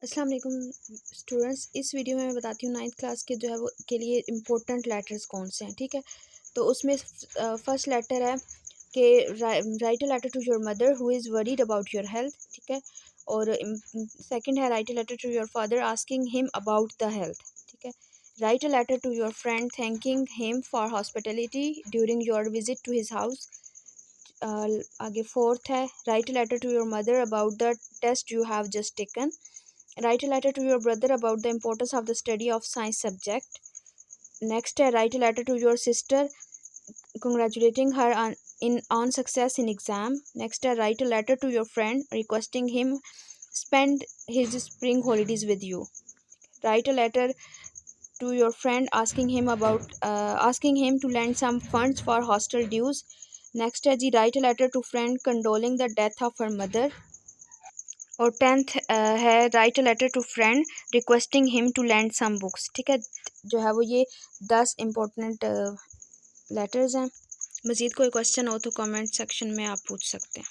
अस्सलाम वालेकुम स्टूडेंट्स। इस वीडियो में मैं बताती हूँ नाइन्थ क्लास के जो है वो के लिए इम्पोर्टेंट लेटर्स कौन से हैं। ठीक है, तो उसमें फर्स्ट लेटर है कि write a letter to your mother who is worried about your health. ठीक है, और सेकंड है write a letter to your father asking him about the health. ठीक है, write a letter to your friend thanking him for hospitality during your visit to his house. आगे fourth है write a letter to your mother about the test you have just taken. Write a letter to your brother about the importance of the study of science subject. Next, write a letter to your sister congratulating her on success in exam. Next, write a letter to your friend requesting him spend his spring holidays with you. Write a letter to your friend asking him to lend some funds for hostel dues. Next, जी write a letter to friend condoling the death of her mother. और tenth है write a letter to friend requesting him to lend some books. ठीक है, जो है वो ये 10 important letters हैं। मज़ीद कोई क्वेश्चन हो तो कमेंट सेक्शन में आप पूछ सकते हैं।